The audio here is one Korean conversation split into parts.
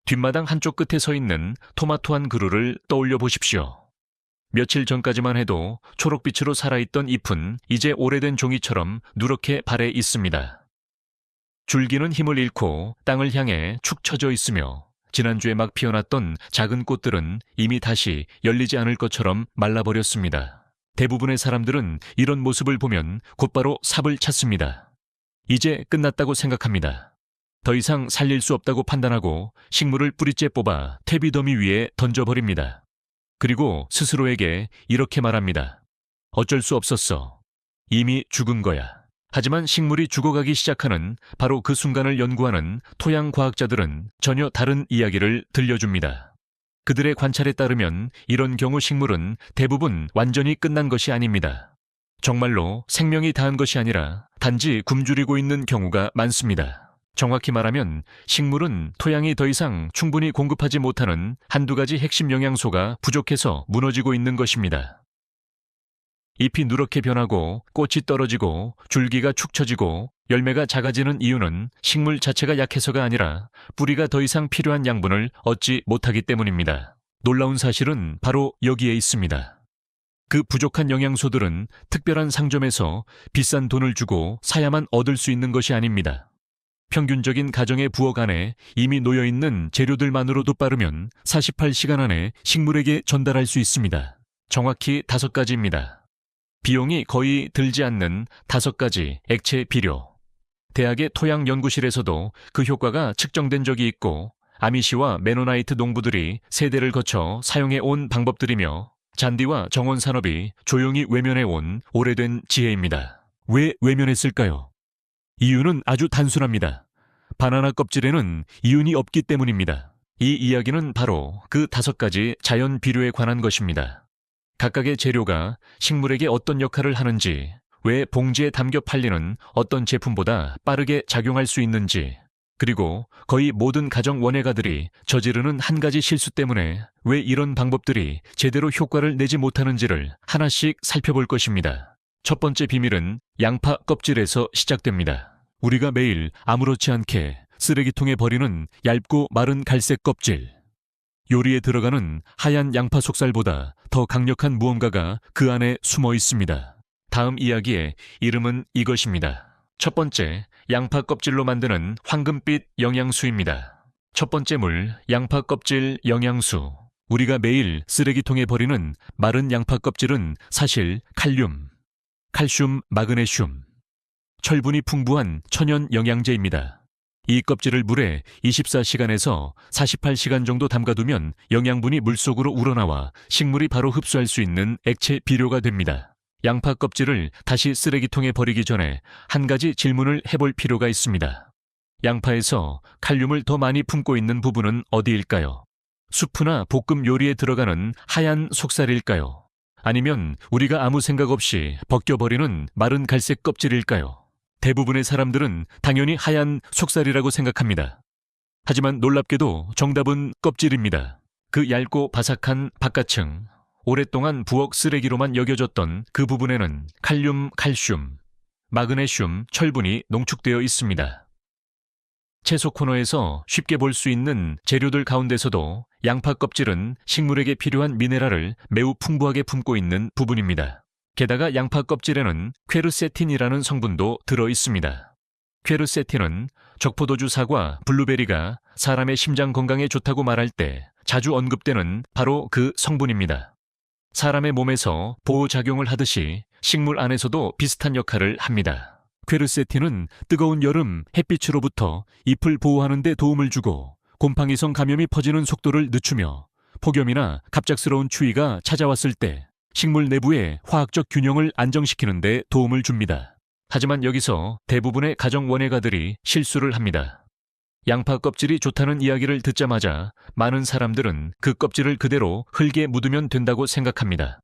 뒷마당 한쪽 끝에 서 있는 토마토 한 그루를 떠올려 보십시오. 며칠 전까지만 해도 초록빛으로 살아있던 잎은 이제 오래된 종이처럼 누렇게 발해 있습니다. 줄기는 힘을 잃고 땅을 향해 축 처져 있으며 지난주에 막 피어났던 작은 꽃들은 이미 다시 열리지 않을 것처럼 말라버렸습니다. 대부분의 사람들은 이런 모습을 보면 곧바로 삽을 찾습니다. 이제 끝났다고 생각합니다. 더 이상 살릴 수 없다고 판단하고 식물을 뿌리째 뽑아 퇴비더미 위에 던져버립니다. 그리고 스스로에게 이렇게 말합니다. 어쩔 수 없었어. 이미 죽은 거야. 하지만 식물이 죽어가기 시작하는 바로 그 순간을 연구하는 토양 과학자들은 전혀 다른 이야기를 들려줍니다. 그들의 관찰에 따르면 이런 경우 식물은 대부분 완전히 끝난 것이 아닙니다. 정말로 생명이 다한 것이 아니라 단지 굶주리고 있는 경우가 많습니다. 정확히 말하면 식물은 토양이 더 이상 충분히 공급하지 못하는 한두 가지 핵심 영양소가 부족해서 무너지고 있는 것입니다. 잎이 누렇게 변하고 꽃이 떨어지고 줄기가 축 처지고 열매가 작아지는 이유는 식물 자체가 약해서가 아니라 뿌리가 더 이상 필요한 양분을 얻지 못하기 때문입니다. 놀라운 사실은 바로 여기에 있습니다. 그 부족한 영양소들은 특별한 상점에서 비싼 돈을 주고 사야만 얻을 수 있는 것이 아닙니다. 평균적인 가정의 부엌 안에 이미 놓여있는 재료들만으로도 빠르면 48시간 안에 식물에게 전달할 수 있습니다. 정확히 5가지입니다. 비용이 거의 들지 않는 5가지 액체 비료. 대학의 토양연구실에서도 그 효과가 측정된 적이 있고 아미시와 메노나이트 농부들이 세대를 거쳐 사용해온 방법들이며 잔디와 정원 산업이 조용히 외면해온 오래된 지혜입니다. 왜 외면했을까요? 이유는 아주 단순합니다. 바나나 껍질에는 이윤이 없기 때문입니다. 이 이야기는 바로 그 5가지 자연 비료에 관한 것입니다. 각각의 재료가 식물에게 어떤 역할을 하는지, 왜 봉지에 담겨 팔리는 어떤 제품보다 빠르게 작용할 수 있는지, 그리고 거의 모든 가정 원예가들이 저지르는 한 가지 실수 때문에 왜 이런 방법들이 제대로 효과를 내지 못하는지를 하나씩 살펴볼 것입니다. 첫 번째 비밀은 양파 껍질에서 시작됩니다. 우리가 매일 아무렇지 않게 쓰레기통에 버리는 얇고 마른 갈색 껍질. 요리에 들어가는 하얀 양파 속살보다 더 강력한 무언가가 그 안에 숨어 있습니다. 다음 이야기의 이름은 이것입니다. 첫 번째, 양파 껍질로 만드는 황금빛 영양수입니다. 첫 번째 물, 양파 껍질 영양수. 우리가 매일 쓰레기통에 버리는 마른 양파 껍질은 사실 칼슘, 마그네슘, 철분이 풍부한 천연 영양제입니다. 이 껍질을 물에 24시간에서 48시간 정도 담가두면 영양분이 물속으로 우러나와 식물이 바로 흡수할 수 있는 액체 비료가 됩니다. 양파 껍질을 다시 쓰레기통에 버리기 전에 한 가지 질문을 해볼 필요가 있습니다. 양파에서 칼륨을 더 많이 품고 있는 부분은 어디일까요? 수프나 볶음 요리에 들어가는 하얀 속살일까요? 아니면 우리가 아무 생각 없이 벗겨버리는 마른 갈색 껍질일까요? 대부분의 사람들은 당연히 하얀 속살이라고 생각합니다. 하지만 놀랍게도 정답은 껍질입니다. 그 얇고 바삭한 바깥층, 오랫동안 부엌 쓰레기로만 여겨졌던 그 부분에는 칼륨, 칼슘, 마그네슘, 철분이 농축되어 있습니다. 채소 코너에서 쉽게 볼 수 있는 재료들 가운데서도 양파 껍질은 식물에게 필요한 미네랄을 매우 풍부하게 품고 있는 부분입니다. 게다가 양파 껍질에는 퀘르세틴이라는 성분도 들어 있습니다. 퀘르세틴은 적포도주 사과, 블루베리가 사람의 심장 건강에 좋다고 말할 때 자주 언급되는 바로 그 성분입니다. 사람의 몸에서 보호작용을 하듯이 식물 안에서도 비슷한 역할을 합니다. 퀘르세틴은 뜨거운 여름 햇빛으로부터 잎을 보호하는 데 도움을 주고 곰팡이성 감염이 퍼지는 속도를 늦추며 폭염이나 갑작스러운 추위가 찾아왔을 때 식물 내부의 화학적 균형을 안정시키는 데 도움을 줍니다. 하지만 여기서 대부분의 가정 원예가들이 실수를 합니다. 양파 껍질이 좋다는 이야기를 듣자마자 많은 사람들은 그 껍질을 그대로 흙에 묻으면 된다고 생각합니다.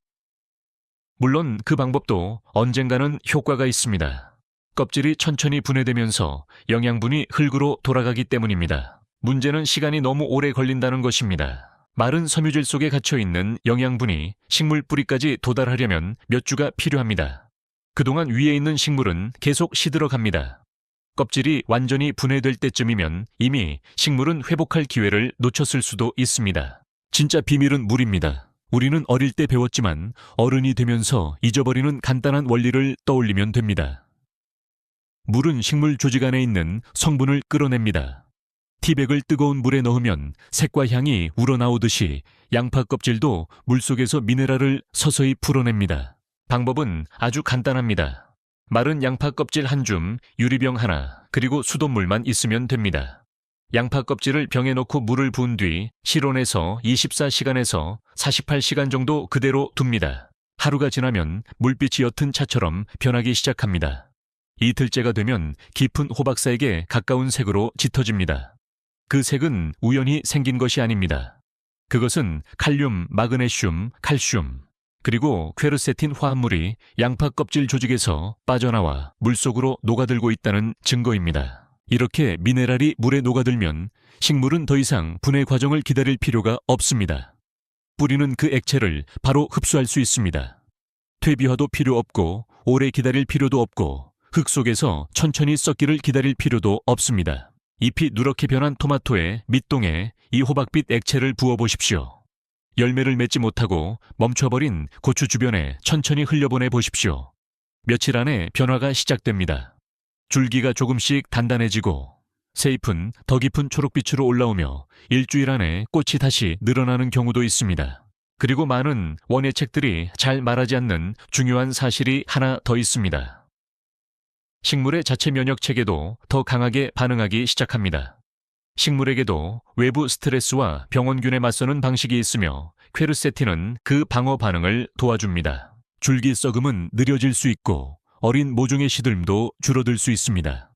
물론 그 방법도 언젠가는 효과가 있습니다. 껍질이 천천히 분해되면서 영양분이 흙으로 돌아가기 때문입니다. 문제는 시간이 너무 오래 걸린다는 것입니다. 마른 섬유질 속에 갇혀있는 영양분이 식물 뿌리까지 도달하려면 몇 주가 필요합니다. 그동안 위에 있는 식물은 계속 시들어갑니다. 껍질이 완전히 분해될 때쯤이면 이미 식물은 회복할 기회를 놓쳤을 수도 있습니다. 진짜 비밀은 물입니다. 우리는 어릴 때 배웠지만 어른이 되면서 잊어버리는 간단한 원리를 떠올리면 됩니다. 물은 식물 조직 안에 있는 성분을 끌어냅니다. 티백을 뜨거운 물에 넣으면 색과 향이 우러나오듯이 양파 껍질도 물속에서 미네랄을 서서히 풀어냅니다. 방법은 아주 간단합니다. 마른 양파 껍질 한 줌, 유리병 하나, 그리고 수돗물만 있으면 됩니다. 양파 껍질을 병에 넣고 물을 부은 뒤 실온에서 24시간에서 48시간 정도 그대로 둡니다. 하루가 지나면 물빛이 옅은 차처럼 변하기 시작합니다. 이틀째가 되면 깊은 호박색에 가까운 색으로 짙어집니다. 그 색은 우연히 생긴 것이 아닙니다. 그것은 칼륨, 마그네슘, 칼슘, 그리고 퀘르세틴 화합물이 양파 껍질 조직에서 빠져나와 물속으로 녹아들고 있다는 증거입니다. 이렇게 미네랄이 물에 녹아들면 식물은 더 이상 분해 과정을 기다릴 필요가 없습니다. 뿌리는 그 액체를 바로 흡수할 수 있습니다. 퇴비화도 필요 없고 오래 기다릴 필요도 없고 흙 속에서 천천히 썩기를 기다릴 필요도 없습니다. 잎이 누렇게 변한 토마토의 밑동에 이 호박빛 액체를 부어보십시오. 열매를 맺지 못하고 멈춰버린 고추 주변에 천천히 흘려보내 보십시오. 며칠 안에 변화가 시작됩니다. 줄기가 조금씩 단단해지고 새 잎은 더 깊은 초록빛으로 올라오며 일주일 안에 꽃이 다시 늘어나는 경우도 있습니다. 그리고 많은 원예책들이 잘 말하지 않는 중요한 사실이 하나 더 있습니다. 식물의 자체 면역체계도 더 강하게 반응하기 시작합니다. 식물에게도 외부 스트레스와 병원균에 맞서는 방식이 있으며 퀘르세틴은 그 방어 반응을 도와줍니다. 줄기 썩음은 느려질 수 있고 어린 모종의 시들림도 줄어들 수 있습니다.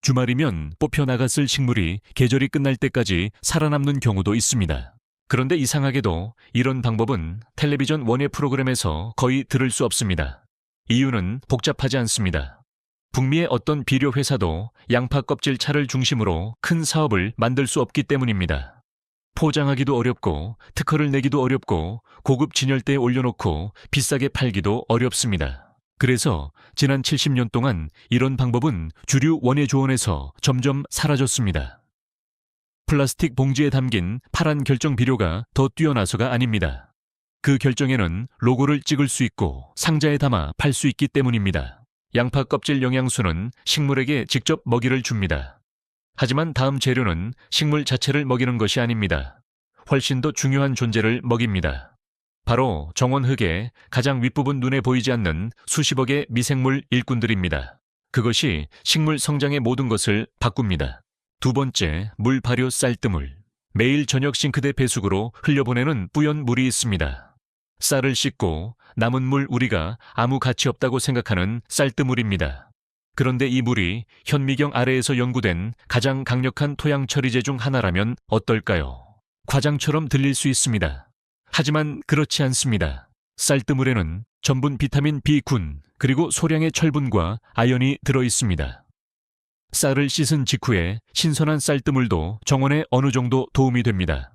주말이면 뽑혀 나갔을 식물이 계절이 끝날 때까지 살아남는 경우도 있습니다. 그런데 이상하게도 이런 방법은 텔레비전 원예 프로그램에서 거의 들을 수 없습니다. 이유는 복잡하지 않습니다. 북미의 어떤 비료 회사도 양파 껍질 차를 중심으로 큰 사업을 만들 수 없기 때문입니다. 포장하기도 어렵고 특허를 내기도 어렵고 고급 진열대에 올려놓고 비싸게 팔기도 어렵습니다. 그래서 지난 70년 동안 이런 방법은 주류 원예 조언에서 점점 사라졌습니다. 플라스틱 봉지에 담긴 파란 결정 비료가 더 뛰어나서가 아닙니다. 그 결정에는 로고를 찍을 수 있고 상자에 담아 팔 수 있기 때문입니다. 양파 껍질 영양소는 식물에게 직접 먹이를 줍니다. 하지만 다음 재료는 식물 자체를 먹이는 것이 아닙니다. 훨씬 더 중요한 존재를 먹입니다. 바로 정원흙의 가장 윗부분 눈에 보이지 않는 수십억의 미생물 일꾼들입니다. 그것이 식물 성장의 모든 것을 바꿉니다. 두 번째, 물 발효 쌀뜨물. 매일 저녁 싱크대 배수구로 흘려보내는 뿌연 물이 있습니다. 쌀을 씻고 남은 물 우리가 아무 가치 없다고 생각하는 쌀뜨물입니다. 그런데 이 물이 현미경 아래에서 연구된 가장 강력한 토양 처리제 중 하나라면 어떨까요? 과장처럼 들릴 수 있습니다. 하지만 그렇지 않습니다. 쌀뜨물에는 전분 비타민 B군 그리고 소량의 철분과 아연이 들어있습니다. 쌀을 씻은 직후에 신선한 쌀뜨물도 정원에 어느 정도 도움이 됩니다.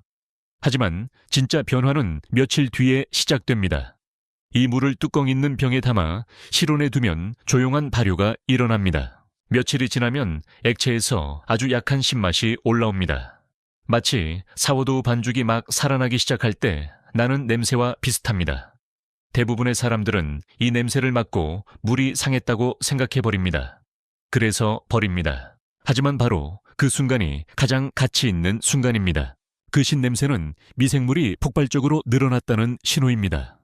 하지만 진짜 변화는 며칠 뒤에 시작됩니다. 이 물을 뚜껑 있는 병에 담아 실온에 두면 조용한 발효가 일어납니다. 며칠이 지나면 액체에서 아주 약한 신맛이 올라옵니다. 마치 사워도우 반죽이 막 살아나기 시작할 때 나는 냄새와 비슷합니다. 대부분의 사람들은 이 냄새를 맡고 물이 상했다고 생각해버립니다. 그래서 버립니다. 하지만 바로 그 순간이 가장 가치 있는 순간입니다. 그 신냄새는 미생물이 폭발적으로 늘어났다는 신호입니다.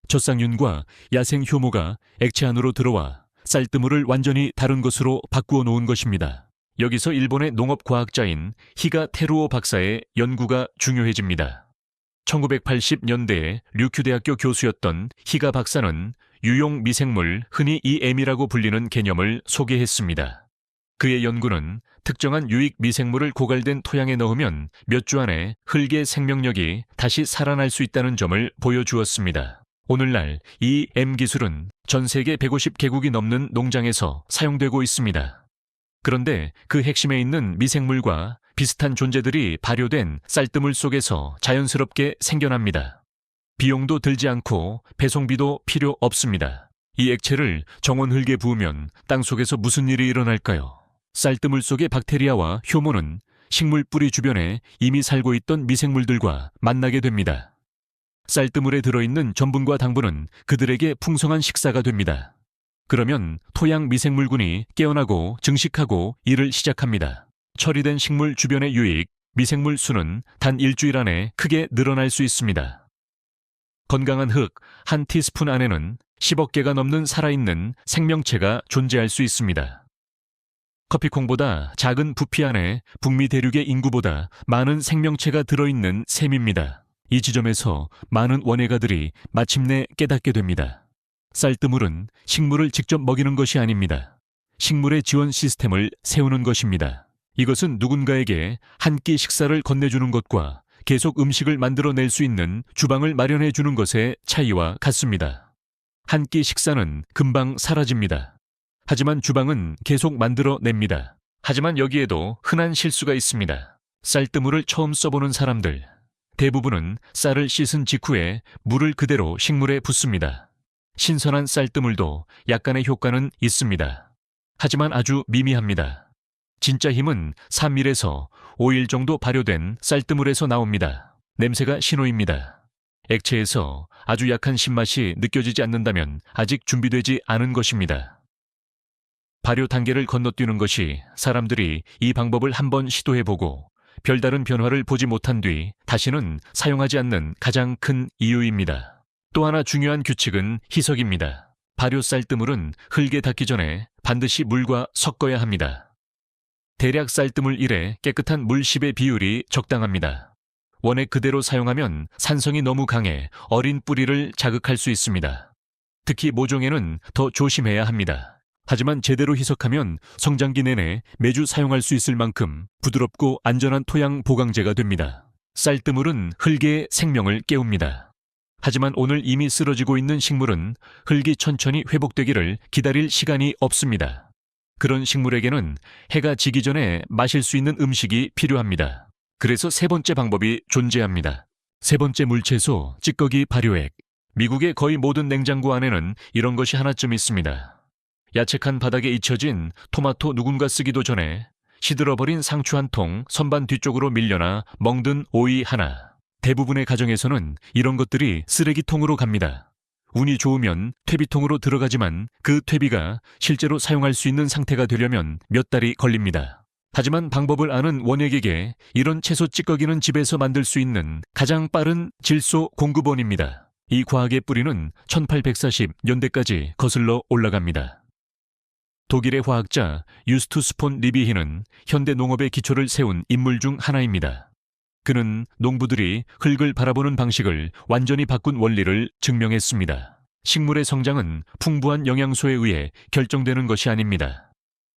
젖상윤과 야생 효모가 액체 안으로 들어와 쌀뜨물을 완전히 다른 것으로 바꾸어 놓은 것입니다. 여기서 일본의 농업과학자인 히가 테루오 박사의 연구가 중요해집니다. 1980년대에 류큐대학교 교수였던 히가 박사는 유용 미생물, 흔히 EM이라고 불리는 개념을 소개했습니다. 그의 연구는 특정한 유익 미생물을 고갈된 토양에 넣으면 몇 주 안에 흙의 생명력이 다시 살아날 수 있다는 점을 보여주었습니다. 오늘날 이 M 기술은 전 세계 150개국이 넘는 농장에서 사용되고 있습니다. 그런데 그 핵심에 있는 미생물과 비슷한 존재들이 발효된 쌀뜨물 속에서 자연스럽게 생겨납니다. 비용도 들지 않고 배송비도 필요 없습니다. 이 액체를 정원 흙에 부으면 땅속에서 무슨 일이 일어날까요? 쌀뜨물 속의 박테리아와 효모는 식물 뿌리 주변에 이미 살고 있던 미생물들과 만나게 됩니다. 쌀뜨물에 들어있는 전분과 당분은 그들에게 풍성한 식사가 됩니다. 그러면 토양 미생물군이 깨어나고 증식하고 일을 시작합니다. 처리된 식물 주변의 유익, 미생물 수는 단 일주일 안에 크게 늘어날 수 있습니다. 건강한 흙 한 티스푼 안에는 10억 개가 넘는 살아있는 생명체가 존재할 수 있습니다. 커피콩보다 작은 부피 안에 북미 대륙의 인구보다 많은 생명체가 들어있는 셈입니다. 이 지점에서 많은 원예가들이 마침내 깨닫게 됩니다. 쌀뜨물은 식물을 직접 먹이는 것이 아닙니다. 식물의 지원 시스템을 세우는 것입니다. 이것은 누군가에게 한 끼 식사를 건네주는 것과 계속 음식을 만들어낼 수 있는 주방을 마련해 주는 것의 차이와 같습니다. 한 끼 식사는 금방 사라집니다. 하지만 주방은 계속 만들어냅니다. 하지만 여기에도 흔한 실수가 있습니다. 쌀뜨물을 처음 써보는 사람들, 대부분은 쌀을 씻은 직후에 물을 그대로 식물에 붓습니다. 신선한 쌀뜨물도 약간의 효과는 있습니다. 하지만 아주 미미합니다. 진짜 힘은 3일에서 5일 정도 발효된 쌀뜨물에서 나옵니다. 냄새가 신호입니다. 액체에서 아주 약한 신맛이 느껴지지 않는다면 아직 준비되지 않은 것입니다. 발효 단계를 건너뛰는 것이 사람들이 이 방법을 한번 시도해보고 별다른 변화를 보지 못한 뒤 다시는 사용하지 않는 가장 큰 이유입니다. 또 하나 중요한 규칙은 희석입니다. 발효 쌀뜨물은 흙에 닿기 전에 반드시 물과 섞어야 합니다. 대략 쌀뜨물 1에 깨끗한 물 10의 비율이 적당합니다. 원액 그대로 사용하면 산성이 너무 강해 어린 뿌리를 자극할 수 있습니다. 특히 모종에는 더 조심해야 합니다. 하지만 제대로 희석하면 성장기 내내 매주 사용할 수 있을 만큼 부드럽고 안전한 토양 보강제가 됩니다. 쌀뜨물은 흙의 생명을 깨웁니다. 하지만 오늘 이미 쓰러지고 있는 식물은 흙이 천천히 회복되기를 기다릴 시간이 없습니다. 그런 식물에게는 해가 지기 전에 마실 수 있는 음식이 필요합니다. 그래서 세 번째 방법이 존재합니다. 세 번째 물채소, 찌꺼기 발효액. 미국의 거의 모든 냉장고 안에는 이런 것이 하나쯤 있습니다. 야채칸 바닥에 잊혀진 토마토 누군가 쓰기도 전에 시들어버린 상추 한 통 선반 뒤쪽으로 밀려나 멍든 오이 하나. 대부분의 가정에서는 이런 것들이 쓰레기통으로 갑니다. 운이 좋으면 퇴비통으로 들어가지만 그 퇴비가 실제로 사용할 수 있는 상태가 되려면 몇 달이 걸립니다. 하지만 방법을 아는 원액에게 이런 채소 찌꺼기는 집에서 만들 수 있는 가장 빠른 질소 공급원입니다. 이 과학의 뿌리는 1840년대까지 거슬러 올라갑니다. 독일의 화학자 유스투스 폰 리비히는 현대 농업의 기초를 세운 인물 중 하나입니다. 그는 농부들이 흙을 바라보는 방식을 완전히 바꾼 원리를 증명했습니다. 식물의 성장은 풍부한 영양소에 의해 결정되는 것이 아닙니다.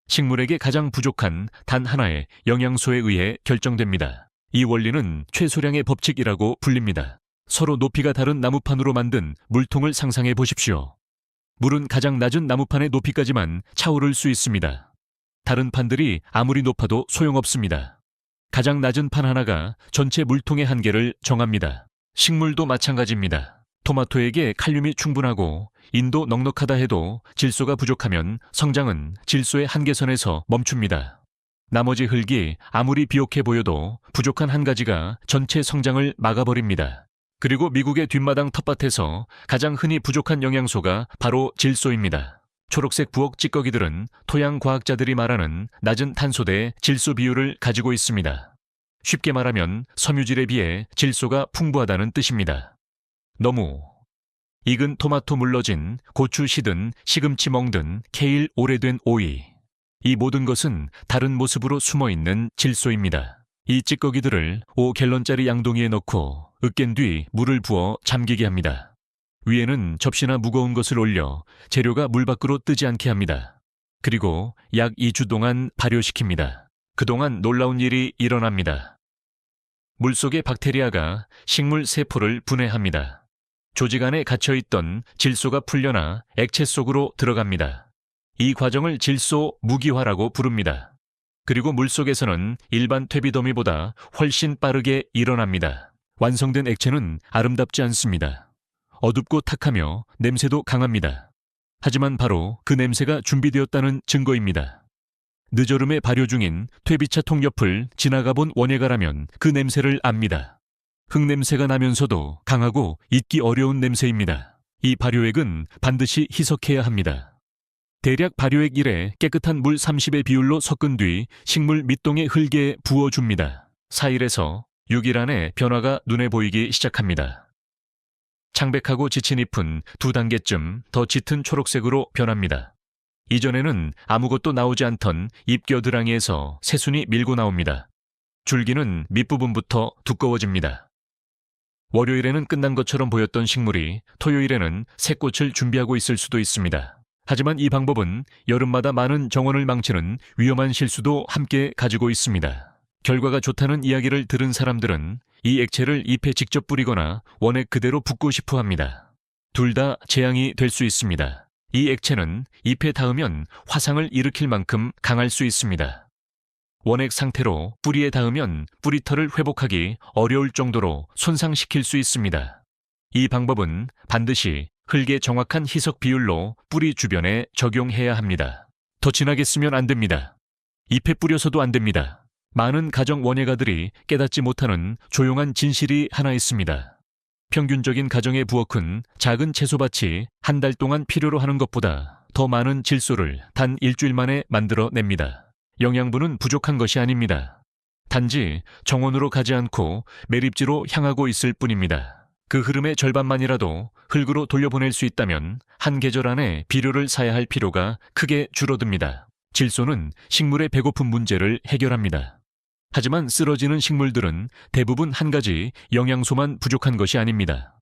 식물에게 가장 부족한 단 하나의 영양소에 의해 결정됩니다. 이 원리는 최소량의 법칙이라고 불립니다. 서로 높이가 다른 나무판으로 만든 물통을 상상해 보십시오. 물은 가장 낮은 나무판의 높이까지만 차오를 수 있습니다. 다른 판들이 아무리 높아도 소용없습니다. 가장 낮은 판 하나가 전체 물통의 한계를 정합니다. 식물도 마찬가지입니다. 토마토에게 칼륨이 충분하고 인도 넉넉하다 해도 질소가 부족하면 성장은 질소의 한계선에서 멈춥니다. 나머지 흙이 아무리 비옥해 보여도 부족한 한 가지가 전체 성장을 막아버립니다. 그리고 미국의 뒷마당 텃밭에서 가장 흔히 부족한 영양소가 바로 질소입니다. 초록색 부엌 찌꺼기들은 토양 과학자들이 말하는 낮은 탄소 대 질소 비율을 가지고 있습니다. 쉽게 말하면 섬유질에 비해 질소가 풍부하다는 뜻입니다. 너무 익은 토마토 물러진 고추 시든 시금치 멍든 케일 오래된 오이. 이 모든 것은 다른 모습으로 숨어있는 질소입니다. 이 찌꺼기들을 5갤런짜리 양동이에 넣고 으깬 뒤 물을 부어 잠기게 합니다. 위에는 접시나 무거운 것을 올려 재료가 물 밖으로 뜨지 않게 합니다. 그리고 약 2주 동안 발효시킵니다. 그동안 놀라운 일이 일어납니다. 물속의 박테리아가 식물 세포를 분해합니다. 조직 안에 갇혀있던 질소가 풀려나 액체 속으로 들어갑니다. 이 과정을 질소 무기화라고 부릅니다. 그리고 물속에서는 일반 퇴비더미보다 훨씬 빠르게 일어납니다. 완성된 액체는 아름답지 않습니다. 어둡고 탁하며 냄새도 강합니다. 하지만 바로 그 냄새가 준비되었다는 증거입니다. 늦여름에 발효 중인 퇴비차통 옆을 지나가 본 원예가라면 그 냄새를 압니다. 흙냄새가 나면서도 강하고 잊기 어려운 냄새입니다. 이 발효액은 반드시 희석해야 합니다. 대략 발효액 1에 깨끗한 물 30의 비율로 섞은 뒤 식물 밑동의 흙에 부어줍니다. 4일에서 6일 안에 변화가 눈에 보이기 시작합니다. 창백하고 지친 잎은 2단계쯤 더 짙은 초록색으로 변합니다. 이전에는 아무것도 나오지 않던 잎 겨드랑이에서 새순이 밀고 나옵니다. 줄기는 밑부분부터 두꺼워집니다. 월요일에는 끝난 것처럼 보였던 식물이 토요일에는 새 꽃을 준비하고 있을 수도 있습니다. 하지만 이 방법은 여름마다 많은 정원을 망치는 위험한 실수도 함께 가지고 있습니다. 결과가 좋다는 이야기를 들은 사람들은 이 액체를 잎에 직접 뿌리거나 원액 그대로 붓고 싶어 합니다. 둘 다 재앙이 될 수 있습니다. 이 액체는 잎에 닿으면 화상을 일으킬 만큼 강할 수 있습니다. 원액 상태로 뿌리에 닿으면 뿌리털을 회복하기 어려울 정도로 손상시킬 수 있습니다. 이 방법은 반드시 흙의 정확한 희석 비율로 뿌리 주변에 적용해야 합니다. 더 진하게 쓰면 안 됩니다. 잎에 뿌려서도 안 됩니다. 많은 가정 원예가들이 깨닫지 못하는 조용한 진실이 하나 있습니다. 평균적인 가정의 부엌은 작은 채소밭이 한 달 동안 필요로 하는 것보다 더 많은 질소를 단 일주일 만에 만들어냅니다. 영양분은 부족한 것이 아닙니다. 단지 정원으로 가지 않고 매립지로 향하고 있을 뿐입니다. 그 흐름의 절반만이라도 흙으로 돌려보낼 수 있다면 한 계절 안에 비료를 사야 할 필요가 크게 줄어듭니다. 질소는 식물의 배고픔 문제를 해결합니다. 하지만 쓰러지는 식물들은 대부분 한 가지 영양소만 부족한 것이 아닙니다.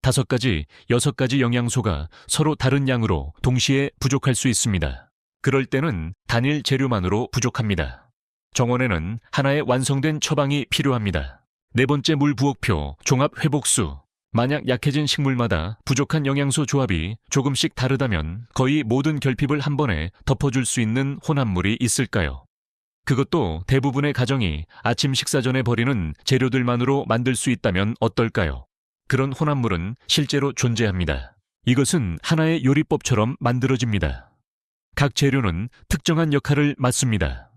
5가지, 6가지 영양소가 서로 다른 양으로 동시에 부족할 수 있습니다. 그럴 때는 단일 재료만으로 부족합니다. 정원에는 하나의 완성된 처방이 필요합니다. 4번째 물 부엌표 종합 회복수. 만약 약해진 식물마다 부족한 영양소 조합이 조금씩 다르다면 거의 모든 결핍을 한 번에 덮어줄 수 있는 혼합물이 있을까요? 그것도 대부분의 가정이 아침 식사 전에 버리는 재료들만으로 만들 수 있다면 어떨까요? 그런 혼합물은 실제로 존재합니다. 이것은 하나의 요리법처럼 만들어집니다. 각 재료는 특정한 역할을 맡습니다.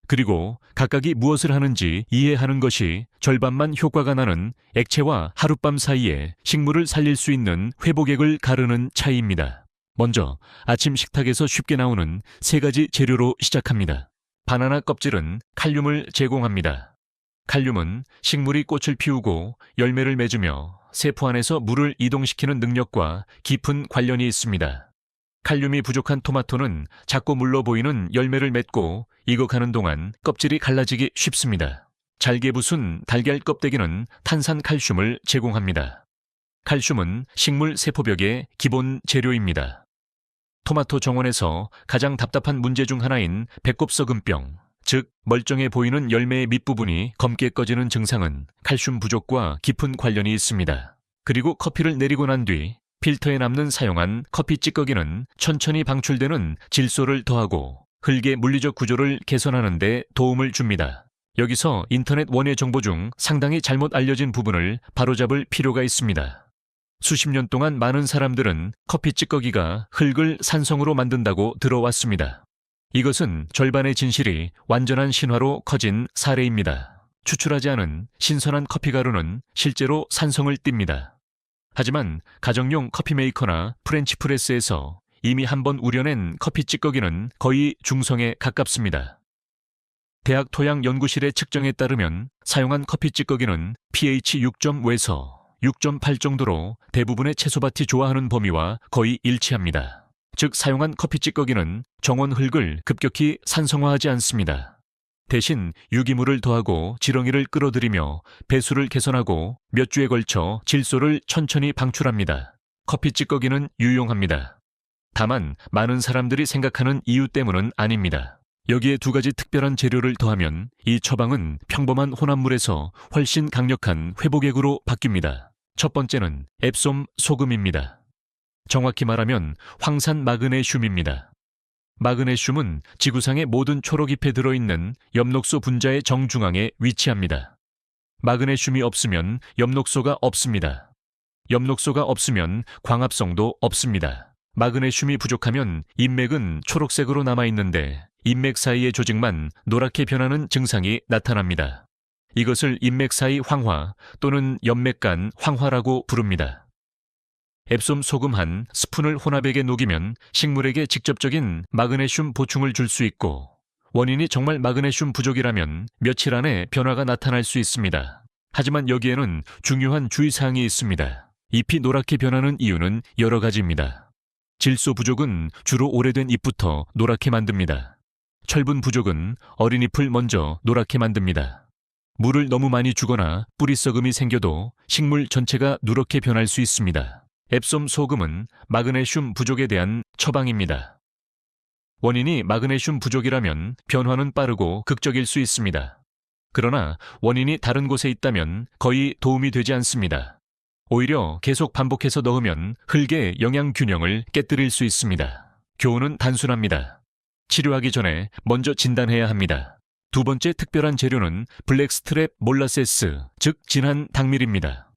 그리고 각각이 무엇을 하는지 이해하는 것이 절반만 효과가 나는 액체와 하룻밤 사이에 식물을 살릴 수 있는 회복액을 가르는 차이입니다. 먼저 아침 식탁에서 쉽게 나오는 3가지 재료로 시작합니다. 바나나 껍질은 칼륨을 제공합니다. 칼륨은 식물이 꽃을 피우고 열매를 맺으며 세포 안에서 물을 이동시키는 능력과 깊은 관련이 있습니다. 칼륨이 부족한 토마토는 작고 물러 보이는 열매를 맺고 익어가는 동안 껍질이 갈라지기 쉽습니다. 잘게 부순 달걀 껍데기는 탄산칼슘을 제공합니다. 칼슘은 식물 세포벽의 기본 재료입니다. 토마토 정원에서 가장 답답한 문제 중 하나인 배꼽썩은병, 즉 멀쩡해 보이는 열매의 밑부분이 검게 꺼지는 증상은 칼슘 부족과 깊은 관련이 있습니다. 그리고 커피를 내리고 난 뒤 필터에 남는 사용한 커피 찌꺼기는 천천히 방출되는 질소를 더하고 흙의 물리적 구조를 개선하는 데 도움을 줍니다. 여기서 인터넷 원예 정보 중 상당히 잘못 알려진 부분을 바로잡을 필요가 있습니다. 수십 년 동안 많은 사람들은 커피 찌꺼기가 흙을 산성으로 만든다고 들어왔습니다. 이것은 절반의 진실이 완전한 신화로 커진 사례입니다. 추출하지 않은 신선한 커피 가루는 실제로 산성을 띱니다. 하지만 가정용 커피 메이커나 프렌치 프레스에서 이미 한번 우려낸 커피 찌꺼기는 거의 중성에 가깝습니다. 대학 토양 연구실의 측정에 따르면 사용한 커피 찌꺼기는 pH 6.5에서 6.8 정도로 대부분의 채소밭이 좋아하는 범위와 거의 일치합니다. 즉 사용한 커피 찌꺼기는 정원 흙을 급격히 산성화하지 않습니다. 대신 유기물을 더하고 지렁이를 끌어들이며 배수를 개선하고 몇 주에 걸쳐 질소를 천천히 방출합니다. 커피 찌꺼기는 유용합니다. 다만 많은 사람들이 생각하는 이유 때문은 아닙니다. 여기에 2가지 특별한 재료를 더하면 이 처방은 평범한 혼합물에서 훨씬 강력한 회복액으로 바뀝니다. 첫 번째는 앱솜 소금입니다. 정확히 말하면 황산 마그네슘입니다. 마그네슘은 지구상의 모든 초록잎에 들어있는 엽록소 분자의 정중앙에 위치합니다. 마그네슘이 없으면 엽록소가 없습니다. 엽록소가 없으면 광합성도 없습니다. 마그네슘이 부족하면 잎맥은 초록색으로 남아있는데 인맥 사이의 조직만 노랗게 변하는 증상이 나타납니다. 이것을 인맥 사이 황화 또는 연맥간 황화라고 부릅니다. 앱솜 소금 한 스푼을 혼합액에 녹이면 식물에게 직접적인 마그네슘 보충을 줄 수 있고, 원인이 정말 마그네슘 부족이라면 며칠 안에 변화가 나타날 수 있습니다. 하지만 여기에는 중요한 주의사항이 있습니다. 잎이 노랗게 변하는 이유는 여러 가지입니다. 질소 부족은 주로 오래된 잎부터 노랗게 만듭니다. 철분 부족은 어린 잎을 먼저 노랗게 만듭니다. 물을 너무 많이 주거나 뿌리 썩음이 생겨도 식물 전체가 누렇게 변할 수 있습니다. 앱솜 소금은 마그네슘 부족에 대한 처방입니다. 원인이 마그네슘 부족이라면 변화는 빠르고 극적일 수 있습니다. 그러나 원인이 다른 곳에 있다면 거의 도움이 되지 않습니다. 오히려 계속 반복해서 넣으면 흙의 영양 균형을 깨뜨릴 수 있습니다. 교훈은 단순합니다. 치료하기 전에 먼저 진단해야 합니다. 두 번째 특별한 재료는 블랙스트랩 몰라세스, 즉 진한 당밀입니다.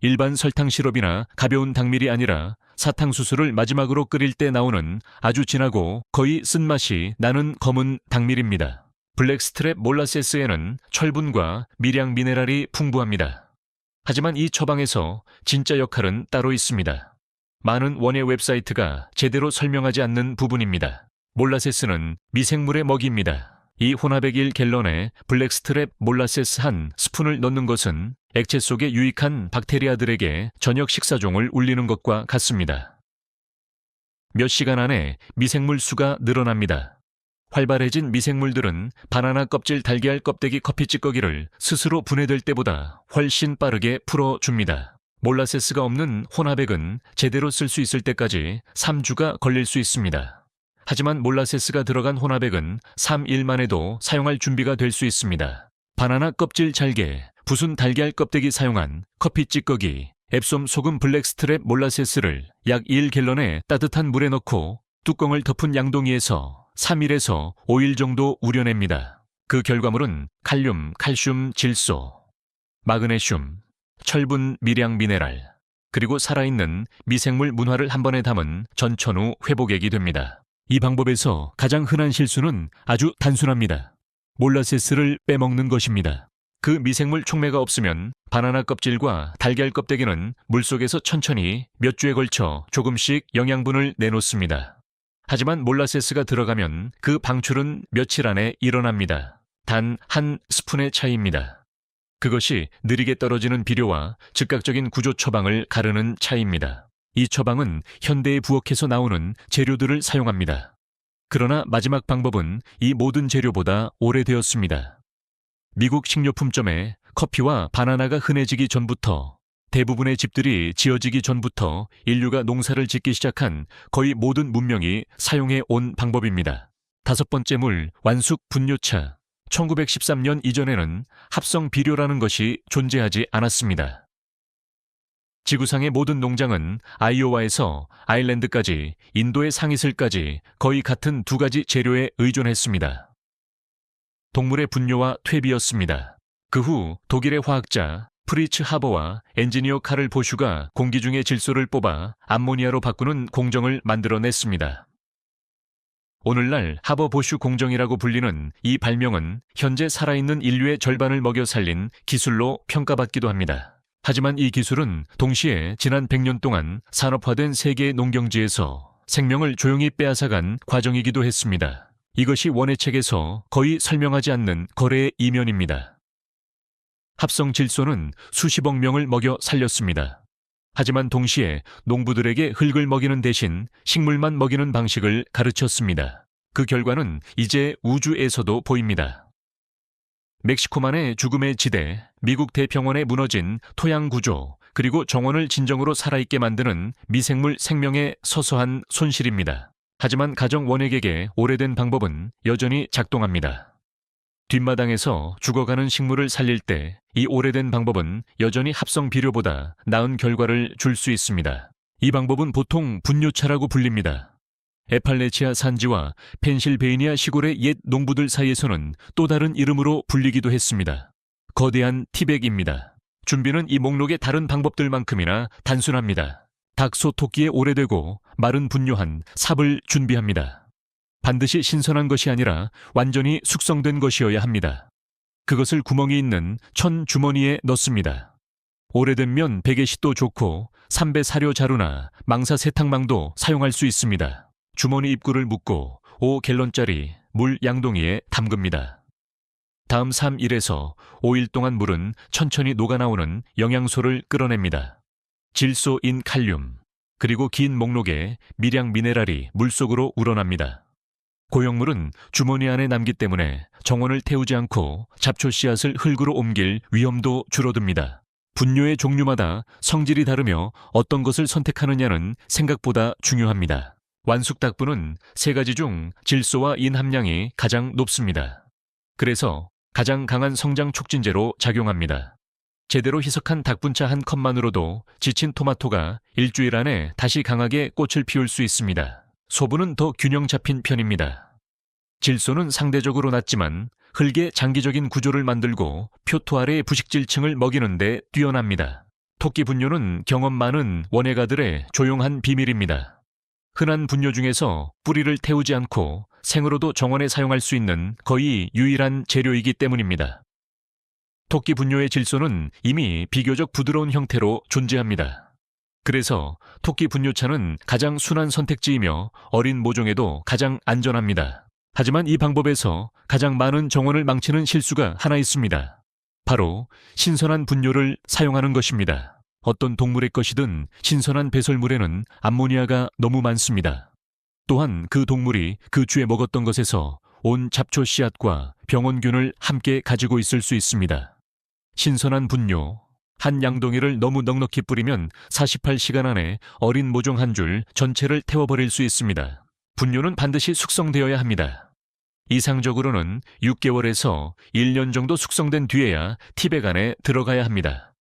일반 설탕 시럽이나 가벼운 당밀이 아니라 사탕수수를 마지막으로 끓일 때 나오는 아주 진하고 거의 쓴맛이 나는 검은 당밀입니다. 블랙스트랩 몰라세스에는 철분과 미량 미네랄이 풍부합니다. 하지만 이 처방에서 진짜 역할은 따로 있습니다. 많은 원예 웹사이트가 제대로 설명하지 않는 부분입니다. 몰라세스는 미생물의 먹이입니다. 이 혼합액 1갤런에 블랙스트랩 몰라세스 한 스푼을 넣는 것은 액체 속에 유익한 박테리아들에게 저녁 식사종을 울리는 것과 같습니다. 몇 시간 안에 미생물 수가 늘어납니다. 활발해진 미생물들은 바나나 껍질 달걀 껍데기 커피 찌꺼기를 스스로 분해될 때보다 훨씬 빠르게 풀어줍니다. 몰라세스가 없는 혼합액은 제대로 쓸 수 있을 때까지 3주가 걸릴 수 있습니다. 하지만 몰라세스가 들어간 혼합액은 3일만 해도 사용할 준비가 될 수 있습니다. 바나나 껍질 잘게, 부순 달걀 껍데기 사용한 커피 찌꺼기, 앱솜 소금 블랙스트랩 몰라세스를 약 1갤런에 따뜻한 물에 넣고 뚜껑을 덮은 양동이에서 3일에서 5일 정도 우려냅니다. 그 결과물은 칼륨, 칼슘, 질소, 마그네슘, 철분, 미량 미네랄, 그리고 살아있는 미생물 문화를 한 번에 담은 전천후 회복액이 됩니다. 이 방법에서 가장 흔한 실수는 아주 단순합니다. 몰라세스를 빼먹는 것입니다. 그 미생물 촉매가 없으면 바나나 껍질과 달걀 껍데기는 물속에서 천천히 몇 주에 걸쳐 조금씩 영양분을 내놓습니다. 하지만 몰라세스가 들어가면 그 방출은 며칠 안에 일어납니다. 단 한 스푼의 차이입니다. 그것이 느리게 떨어지는 비료와 즉각적인 구조 처방을 가르는 차이입니다. 이 처방은 현대에 부엌에서 나오는 재료들을 사용합니다. 그러나 마지막 방법은 이 모든 재료보다 오래되었습니다. 미국 식료품점에 커피와 바나나가 흔해지기 전부터, 대부분의 집들이 지어지기 전부터 인류가 농사를 짓기 시작한 거의 모든 문명이 사용해 온 방법입니다. 다섯 번째 물, 완숙 분뇨차. 1913년 이전에는 합성 비료라는 것이 존재하지 않았습니다. 지구상의 모든 농장은 아이오와에서 아일랜드까지 인도의 상이슬까지 거의 같은 두 가지 재료에 의존했습니다. 동물의 분뇨와 퇴비였습니다. 그 후 독일의 화학자 프리츠 하버와 엔지니어 카를 보슈가 공기 중의 질소를 뽑아 암모니아로 바꾸는 공정을 만들어냈습니다. 오늘날 하버 보슈 공정이라고 불리는 이 발명은 현재 살아있는 인류의 절반을 먹여 살린 기술로 평가받기도 합니다. 하지만 이 기술은 동시에 지난 100년 동안 산업화된 세계의 농경지에서 생명을 조용히 빼앗아간 과정이기도 했습니다. 이것이 원예책에서 거의 설명하지 않는 거래의 이면입니다. 합성 질소는 수십억 명을 먹여 살렸습니다. 하지만 동시에 농부들에게 흙을 먹이는 대신 식물만 먹이는 방식을 가르쳤습니다. 그 결과는 이제 우주에서도 보입니다. 멕시코만의 죽음의 지대, 미국 대평원에 무너진 토양 구조, 그리고 정원을 진정으로 살아있게 만드는 미생물 생명의 서서한 손실입니다. 하지만 가정 원액에게 오래된 방법은 여전히 작동합니다. 뒷마당에서 죽어가는 식물을 살릴 때 이 오래된 방법은 여전히 합성 비료보다 나은 결과를 줄 수 있습니다. 이 방법은 보통 분뇨차라고 불립니다. 에팔레치아 산지와 펜실베이니아 시골의 옛 농부들 사이에서는 또 다른 이름으로 불리기도 했습니다. 거대한 티백입니다. 준비는 이 목록의 다른 방법들만큼이나 단순합니다. 닭소 토끼에 오래되고 마른 분뇨한 삽을 준비합니다. 반드시 신선한 것이 아니라 완전히 숙성된 것이어야 합니다. 그것을 구멍이 있는 천 주머니에 넣습니다. 오래되면 베개싯도 좋고 삼배 사료 자루나 망사 세탁망도 사용할 수 있습니다. 주머니 입구를 묶고 5갤런짜리 물 양동이에 담급니다. 다음 3일에서 5일 동안 물은 천천히 녹아나오는 영양소를 끌어냅니다. 질소인 칼륨, 그리고 긴 목록에 미량 미네랄이 물속으로 우러납니다. 고형물은 주머니 안에 남기 때문에 정원을 태우지 않고 잡초 씨앗을 흙으로 옮길 위험도 줄어듭니다. 분뇨의 종류마다 성질이 다르며 어떤 것을 선택하느냐는 생각보다 중요합니다. 완숙 닭분은 3가지 중 질소와 인 함량이 가장 높습니다. 그래서 가장 강한 성장 촉진제로 작용합니다. 제대로 희석한 닭분차 한 컵만으로도 지친 토마토가 일주일 안에 다시 강하게 꽃을 피울 수 있습니다. 소분은 더 균형 잡힌 편입니다. 질소는 상대적으로 낮지만 흙의 장기적인 구조를 만들고 표토 아래의 부식질층을 먹이는데 뛰어납니다. 토끼 분뇨는 경험 많은 원예가들의 조용한 비밀입니다. 흔한 분뇨 중에서 뿌리를 태우지 않고 생으로도 정원에 사용할 수 있는 거의 유일한 재료이기 때문입니다. 토끼 분뇨의 질소는 이미 비교적 부드러운 형태로 존재합니다. 그래서 토끼 분뇨차는 가장 순한 선택지이며 어린 모종에도 가장 안전합니다. 하지만 이 방법에서 가장 많은 정원을 망치는 실수가 하나 있습니다. 바로 신선한 분뇨를 사용하는 것입니다. 어떤 동물의 것이든 신선한 배설물에는 암모니아가 너무 많습니다. 또한 그 동물이 그 주에 먹었던 것에서 온 잡초 씨앗과 병원균을 함께 가지고 있을 수 있습니다. 신선한 분뇨, 한 양동이를 너무 넉넉히 뿌리면 48시간 안에 어린 모종 한 줄 전체를 태워버릴 수 있습니다. 분뇨는 반드시 숙성되어야 합니다. 이상적으로는 6개월에서 1년 정도 숙성된 뒤에야 티백 안에 들어가야 합니다.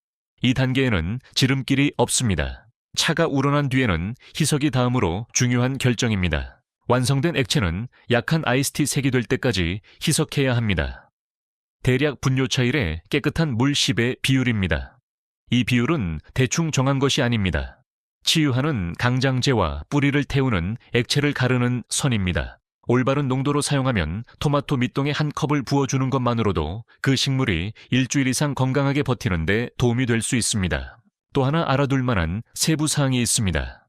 이 단계에는 지름길이 없습니다. 차가 우러난 뒤에는 희석이 다음으로 중요한 결정입니다. 완성된 액체는 약한 아이스티 색이 될 때까지 희석해야 합니다. 대략 분뇨차 1에 깨끗한 물 10의 비율입니다. 이 비율은 대충 정한 것이 아닙니다. 치유하는 강장제와 뿌리를 태우는 액체를 가르는 선입니다. 올바른 농도로 사용하면 토마토 밑동에 한 컵을 부어주는 것만으로도 그 식물이 일주일 이상 건강하게 버티는데 도움이 될 수 있습니다. 또 하나 알아둘 만한 세부 사항이 있습니다.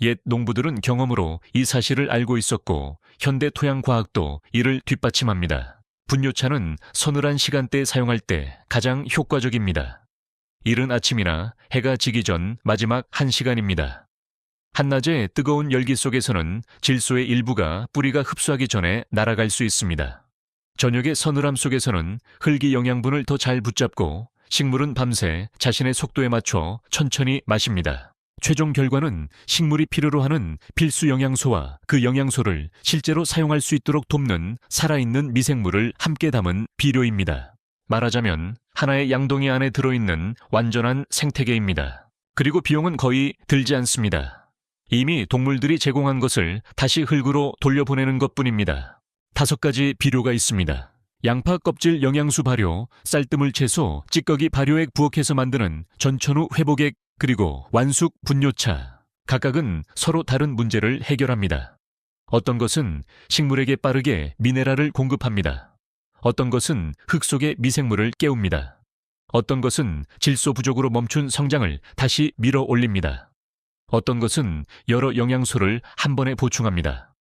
옛 농부들은 경험으로 이 사실을 알고 있었고 현대 토양과학도 이를 뒷받침합니다. 분뇨차는 서늘한 시간대에 사용할 때 가장 효과적입니다. 이른 아침이나 해가 지기 전 마지막 1시간입니다. 한낮의 뜨거운 열기 속에서는 질소의 일부가 뿌리가 흡수하기 전에 날아갈 수 있습니다. 저녁의 서늘함 속에서는 흙이 영양분을 더 잘 붙잡고 식물은 밤새 자신의 속도에 맞춰 천천히 마십니다. 최종 결과는 식물이 필요로 하는 필수 영양소와 그 영양소를 실제로 사용할 수 있도록 돕는 살아있는 미생물을 함께 담은 비료입니다. 말하자면 하나의 양동이 안에 들어있는 완전한 생태계입니다. 그리고 비용은 거의 들지 않습니다. 이미 동물들이 제공한 것을 다시 흙으로 돌려보내는 것뿐입니다. 5가지 비료가 있습니다. 양파 껍질 영양수 발효, 쌀뜨물 채소, 찌꺼기 발효액 부엌에서 만드는 전천후 회복액, 그리고 완숙 분뇨차. 각각은 서로 다른 문제를 해결합니다. 어떤 것은 식물에게 빠르게 미네랄을 공급합니다. 어떤 것은 흙 속의 미생물을 깨웁니다. 어떤 것은 질소 부족으로 멈춘 성장을 다시 밀어 올립니다. 어떤 것은 여러 영양소를 한 번에 보충합니다.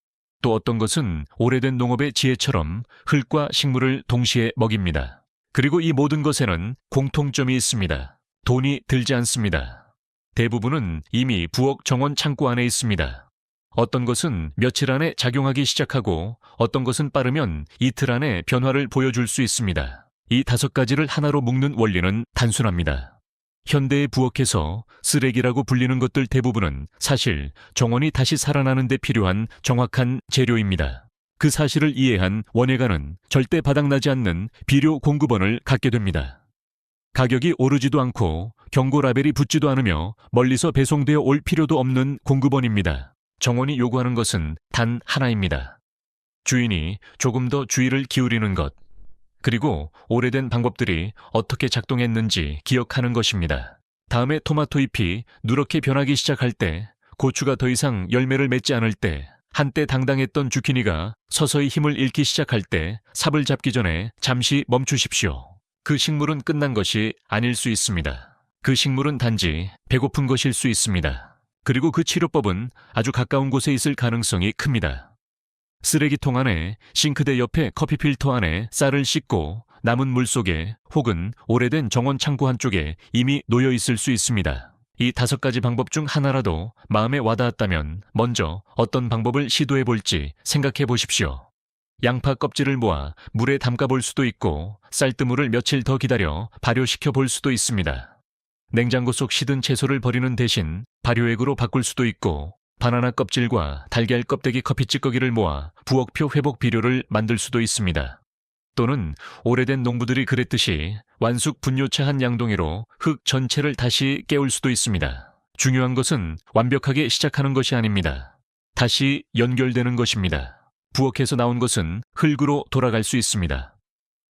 또 어떤 것은 오래된 농업의 지혜처럼 흙과 식물을 동시에 먹입니다. 그리고 이 모든 것에는 공통점이 있습니다. 돈이 들지 않습니다. 대부분은 이미 부엌 정원 창고 안에 있습니다. 어떤 것은 며칠 안에 작용하기 시작하고 어떤 것은 빠르면 이틀 안에 변화를 보여줄 수 있습니다. 이 5가지를 하나로 묶는 원리는 단순합니다. 현대의 부엌에서 쓰레기라고 불리는 것들 대부분은 사실 정원이 다시 살아나는 데 필요한 정확한 재료입니다. 그 사실을 이해한 원예가는 절대 바닥나지 않는 비료 공급원을 갖게 됩니다. 가격이 오르지도 않고 경고 라벨이 붙지도 않으며 멀리서 배송되어 올 필요도 없는 공급원입니다. 정원이 요구하는 것은 단 하나입니다. 주인이 조금 더 주의를 기울이는 것. 그리고 오래된 방법들이 어떻게 작동했는지 기억하는 것입니다. 다음에 토마토 잎이 누렇게 변하기 시작할 때, 고추가 더 이상 열매를 맺지 않을 때, 한때 당당했던 주키니가 서서히 힘을 잃기 시작할 때 삽을 잡기 전에 잠시 멈추십시오. 그 식물은 끝난 것이 아닐 수 있습니다. 그 식물은 단지 배고픈 것일 수 있습니다. 그리고 그 치료법은 아주 가까운 곳에 있을 가능성이 큽니다. 쓰레기통 안에, 싱크대 옆에 커피 필터 안에 쌀을 씻고 남은 물 속에 혹은 오래된 정원 창고 한쪽에 이미 놓여 있을 수 있습니다. 이 5가지 방법 중 하나라도 마음에 와닿았다면 먼저 어떤 방법을 시도해 볼지 생각해 보십시오. 양파 껍질을 모아 물에 담가 볼 수도 있고 쌀뜨물을 며칠 더 기다려 발효시켜 볼 수도 있습니다. 냉장고 속 시든 채소를 버리는 대신 발효액으로 바꿀 수도 있고 바나나 껍질과 달걀 껍데기 커피 찌꺼기를 모아 부엌표 회복 비료를 만들 수도 있습니다. 또는 오래된 농부들이 그랬듯이 완숙 분뇨차 한 양동이로 흙 전체를 다시 깨울 수도 있습니다. 중요한 것은 완벽하게 시작하는 것이 아닙니다. 다시 연결되는 것입니다. 부엌에서 나온 것은 흙으로 돌아갈 수 있습니다.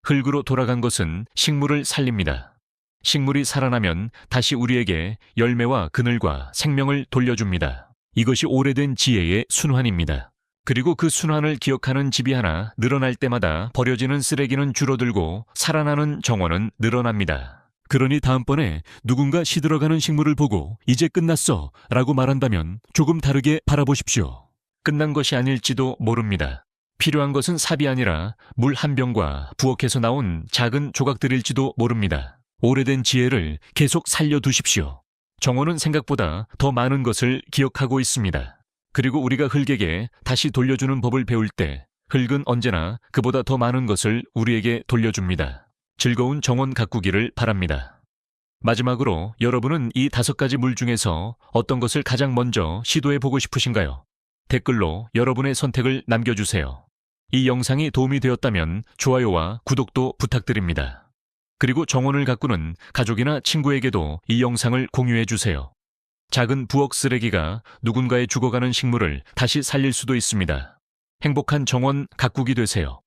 흙으로 돌아간 것은 식물을 살립니다. 식물이 살아나면 다시 우리에게 열매와 그늘과 생명을 돌려줍니다. 이것이 오래된 지혜의 순환입니다. 그리고 그 순환을 기억하는 집이 하나 늘어날 때마다 버려지는 쓰레기는 줄어들고 살아나는 정원은 늘어납니다. 그러니 다음번에 누군가 시들어가는 식물을 보고 이제 끝났어 라고 말한다면 조금 다르게 바라보십시오. 끝난 것이 아닐지도 모릅니다. 필요한 것은 삽이 아니라 물 한 병과 부엌에서 나온 작은 조각들일지도 모릅니다. 오래된 지혜를 계속 살려두십시오. 정원은 생각보다 더 많은 것을 기억하고 있습니다. 그리고 우리가 흙에게 다시 돌려주는 법을 배울 때 흙은 언제나 그보다 더 많은 것을 우리에게 돌려줍니다. 즐거운 정원 가꾸기를 바랍니다. 마지막으로 여러분은 이 5가지 물 중에서 어떤 것을 가장 먼저 시도해보고 싶으신가요? 댓글로 여러분의 선택을 남겨주세요. 이 영상이 도움이 되었다면 좋아요와 구독도 부탁드립니다. 그리고 정원을 가꾸는 가족이나 친구에게도 이 영상을 공유해주세요. 작은 부엌 쓰레기가 누군가의 죽어가는 식물을 다시 살릴 수도 있습니다. 행복한 정원 가꾸기 되세요.